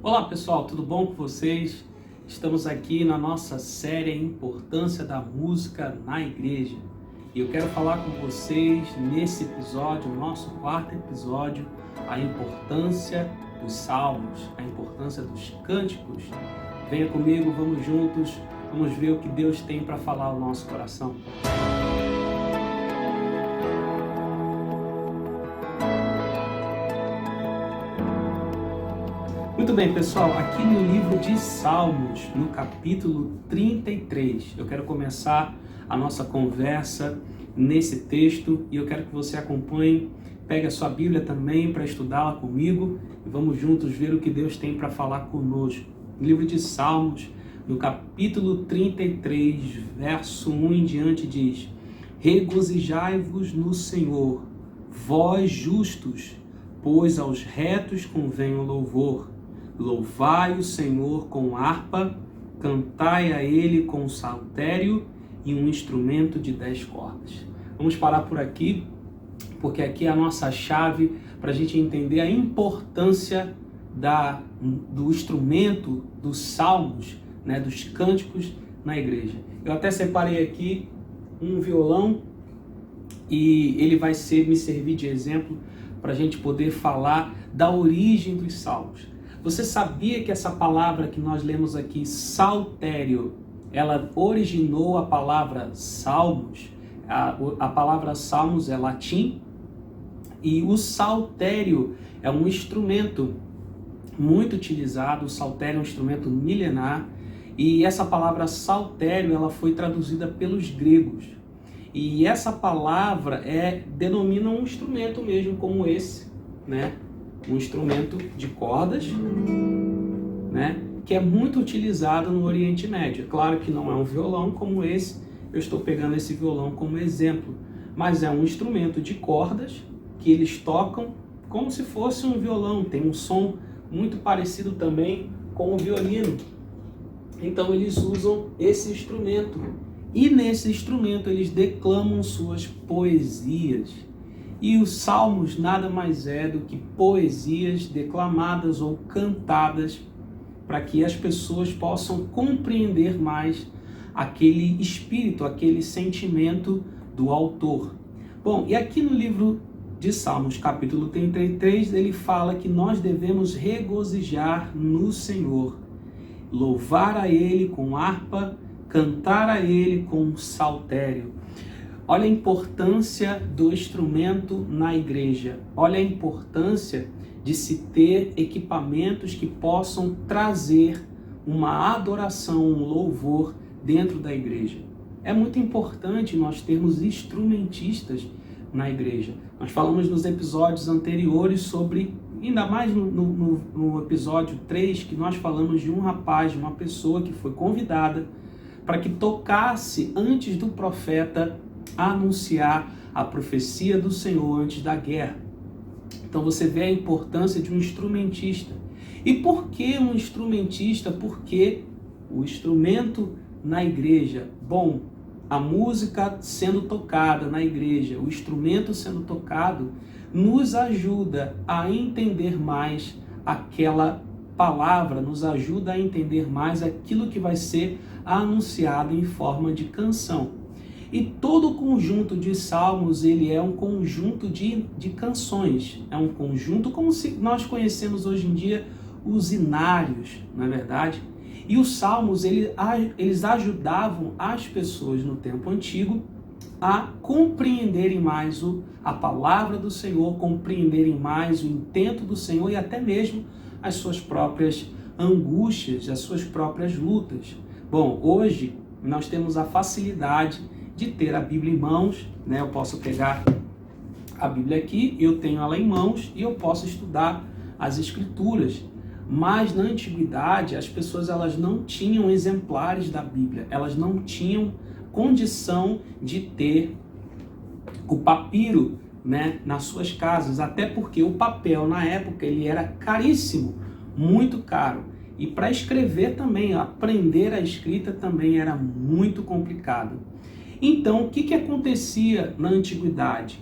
Olá pessoal, tudo bom com vocês? Estamos aqui na nossa série Importância da Música na Igreja. E eu quero falar com vocês nesse episódio, nosso quarto episódio, a importância dos salmos, a importância dos cânticos. Venha comigo, vamos juntos, vamos ver o que Deus tem para falar ao nosso coração. Muito bem, pessoal, aqui no livro de Salmos, no capítulo 33, eu quero começar a nossa conversa nesse texto e eu quero que você acompanhe, pegue a sua Bíblia também para estudá-la comigo e vamos juntos ver o que Deus tem para falar conosco. No livro de Salmos, no capítulo 33, verso 1 em diante diz: Regozijai-vos no Senhor, vós justos, pois aos retos convém o louvor. Louvai o Senhor com harpa, cantai a Ele com saltério e um instrumento de 10 cordas. Vamos parar por aqui, porque aqui é a nossa chave para a gente entender a importância do instrumento dos salmos, dos cânticos na igreja. Eu até separei aqui um violão e ele vai me servir de exemplo para a gente poder falar da origem dos salmos. Você sabia que essa palavra que nós lemos aqui, saltério, ela originou a palavra salmos? A palavra salmos é latim e o saltério é um instrumento muito utilizado. O saltério é um instrumento milenar e essa palavra saltério ela foi traduzida pelos gregos. E essa palavra denomina um instrumento mesmo como esse, um instrumento de cordas, que é muito utilizado no Oriente Médio. Claro que não é um violão como esse, eu estou pegando esse violão como exemplo, mas é um instrumento de cordas que eles tocam como se fosse um violão, tem um som muito parecido também com o violino. Então eles usam esse instrumento e nesse instrumento eles declamam suas poesias. E os salmos nada mais é do que poesias declamadas ou cantadas para que as pessoas possam compreender mais aquele espírito, aquele sentimento do autor. Bom, e aqui no livro de Salmos, capítulo 33, ele fala que nós devemos regozijar no Senhor, louvar a Ele com harpa, cantar a Ele com saltério. Olha a importância do instrumento na igreja. Olha a importância de se ter equipamentos que possam trazer uma adoração, um louvor dentro da igreja. É muito importante nós termos instrumentistas na igreja. Nós falamos nos episódios anteriores sobre, ainda mais no episódio 3, que nós falamos de um rapaz, de uma pessoa que foi convidada para que tocasse antes do profeta anunciar a profecia do Senhor antes da guerra. Então você vê a importância de um instrumentista. E por que um instrumentista? Porque o instrumento na igreja, bom, a música sendo tocada na igreja, o instrumento sendo tocado, nos ajuda a entender mais aquela palavra, nos ajuda a entender mais aquilo que vai ser anunciado em forma de canção. E todo o conjunto de salmos, ele é um conjunto de canções. É um conjunto como se nós conhecemos hoje em dia os hinários, não é verdade? E os salmos, eles ajudavam as pessoas no tempo antigo a compreenderem mais a palavra do Senhor, compreenderem mais o intento do Senhor e até mesmo as suas próprias angústias, as suas próprias lutas. Bom, hoje nós temos a facilidade de ter a Bíblia em mãos, eu posso pegar a Bíblia aqui, eu tenho ela em mãos e eu posso estudar as Escrituras. Mas na antiguidade as pessoas elas não tinham exemplares da Bíblia, elas não tinham condição de ter o papiro, nas suas casas, até porque o papel na época ele era caríssimo, muito caro. E para escrever também, aprender a escrita também era muito complicado. Então, o que acontecia na antiguidade?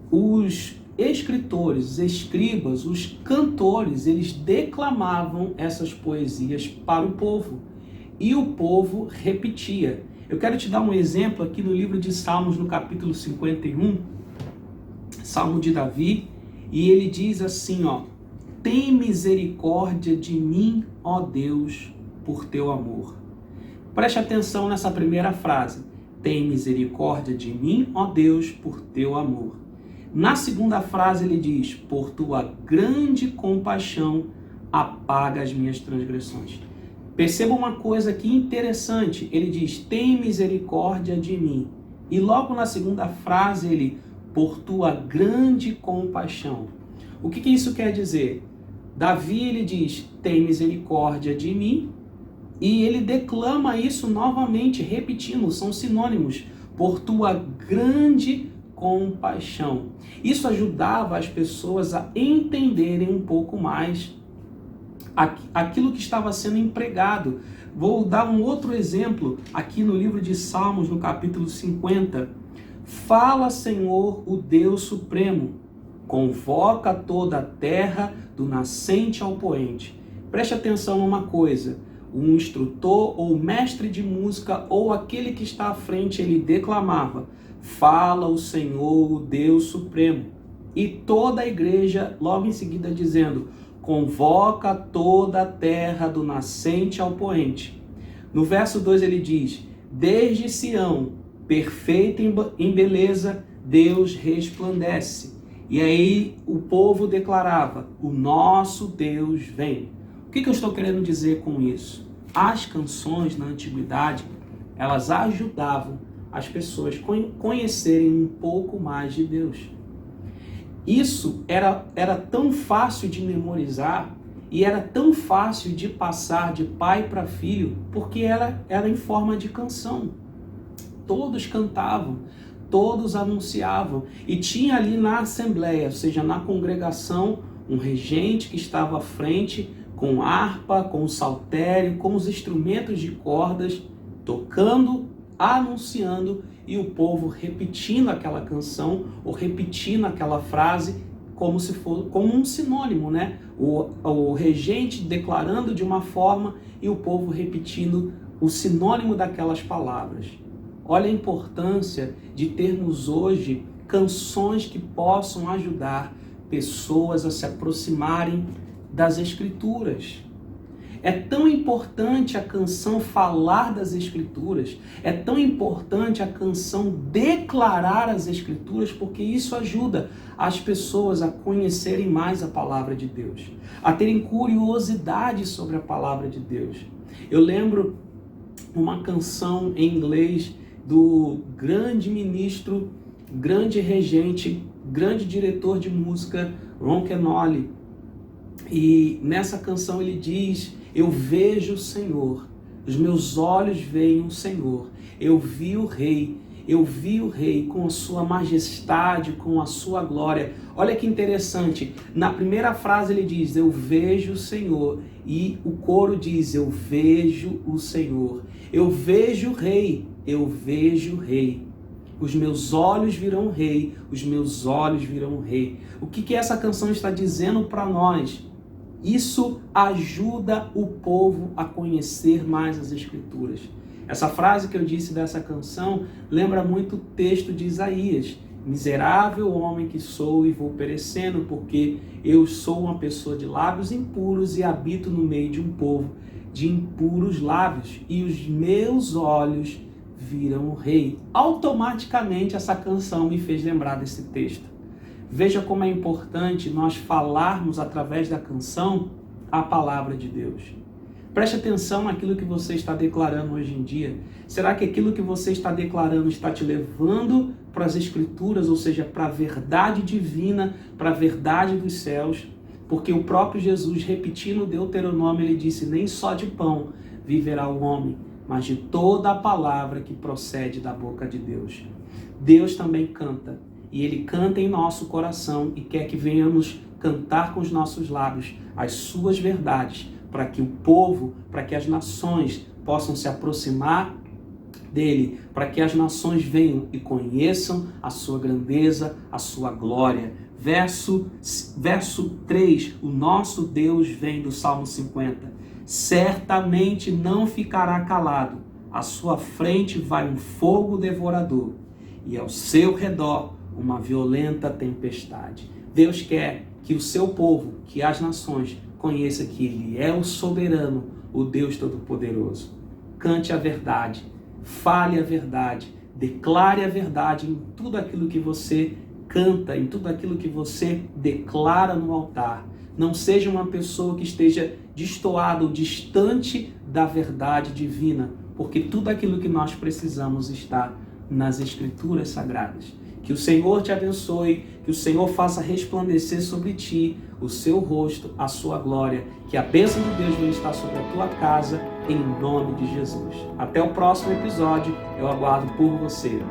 Os escritores, os escribas, os cantores, eles declamavam essas poesias para o povo. E o povo repetia. Eu quero te dar um exemplo aqui no livro de Salmos, no capítulo 51, Salmo de Davi, e ele diz assim, ó: tem misericórdia de mim, ó Deus, por teu amor. Preste atenção nessa primeira frase. Tem misericórdia de mim, ó Deus, por teu amor. Na segunda frase ele diz: por tua grande compaixão apaga as minhas transgressões. Perceba uma coisa aqui interessante. Ele diz: tem misericórdia de mim. E logo na segunda frase ele: por tua grande compaixão. O que isso quer dizer? Davi, ele diz: tem misericórdia de mim. E ele declama isso novamente, repetindo, são sinônimos. Por tua grande compaixão. Isso ajudava as pessoas a entenderem um pouco mais aquilo que estava sendo empregado. Vou dar um outro exemplo aqui no livro de Salmos, no capítulo 50. Fala, Senhor, o Deus Supremo, convoca toda a terra do nascente ao poente. Preste atenção numa coisa. Um instrutor ou mestre de música ou aquele que está à frente, ele declamava: fala o Senhor, o Deus Supremo. E toda a igreja logo em seguida dizendo: convoca toda a terra do nascente ao poente. No verso 2 ele diz: desde Sião, perfeita em beleza, Deus resplandece. E aí o povo declarava: o nosso Deus vem. O que eu estou querendo dizer com isso? As canções na antiguidade, elas ajudavam as pessoas a conhecerem um pouco mais de Deus. Isso era tão fácil de memorizar e era tão fácil de passar de pai para filho, porque era em forma de canção. Todos cantavam, todos anunciavam. E tinha ali na assembleia, ou seja, na congregação, um regente que estava à frente, com harpa, com saltério, com os instrumentos de cordas, tocando, anunciando, e o povo repetindo aquela canção, ou repetindo aquela frase, como se fosse como um sinônimo, né? O regente declarando de uma forma e o povo repetindo o sinônimo daquelas palavras. Olha a importância de termos hoje canções que possam ajudar pessoas a se aproximarem das Escrituras. É tão importante a canção falar das Escrituras, é tão importante a canção declarar as Escrituras, porque isso ajuda as pessoas a conhecerem mais a palavra de Deus, a terem curiosidade sobre a palavra de Deus. Eu lembro uma canção em inglês do grande ministro, grande regente, grande diretor de música, Ron Kenoly. E nessa canção ele diz: eu vejo o Senhor, os meus olhos veem o Senhor, eu vi o Rei com a sua majestade, com a sua glória. Olha que interessante, na primeira frase ele diz: eu vejo o Senhor, e o coro diz: eu vejo o Senhor, eu vejo o Rei, eu vejo o Rei. Os meus olhos virão o Rei, os meus olhos virão o Rei. O que essa canção está dizendo para nós? Isso ajuda o povo a conhecer mais as Escrituras. Essa frase que eu disse dessa canção lembra muito o texto de Isaías: miserável homem que sou e vou perecendo, porque eu sou uma pessoa de lábios impuros e habito no meio de um povo de impuros lábios, e os meus olhos viram o Rei. Automaticamente essa canção me fez lembrar desse texto. Veja como é importante nós falarmos através da canção a palavra de Deus. Preste atenção naquilo que você está declarando hoje em dia. Será que aquilo que você está declarando está te levando para as Escrituras, ou seja, para a verdade divina, para a verdade dos céus? Porque o próprio Jesus, repetindo Deuteronômio, ele disse: nem só de pão viverá o homem, mas de toda a palavra que procede da boca de Deus. Deus também canta, e Ele canta em nosso coração e quer que venhamos cantar com os nossos lábios as suas verdades, para que o povo, para que as nações possam se aproximar dele, para que as nações venham e conheçam a sua grandeza, a sua glória. Verso 3, o nosso Deus vem do Salmo 50. Certamente não ficará calado, à sua frente vai um fogo devorador, e ao seu redor uma violenta tempestade. Deus quer que o seu povo, que as nações, conheça que Ele é o soberano, o Deus Todo-Poderoso. Cante a verdade, fale a verdade, declare a verdade em tudo aquilo que você canta, em tudo aquilo que você declara no altar. Não seja uma pessoa que esteja destoada ou distante da verdade divina, porque tudo aquilo que nós precisamos está nas Escrituras Sagradas. Que o Senhor te abençoe, que o Senhor faça resplandecer sobre ti o seu rosto, a sua glória, que a bênção de Deus venha estar sobre a tua casa, em nome de Jesus. Até o próximo episódio, eu aguardo por você.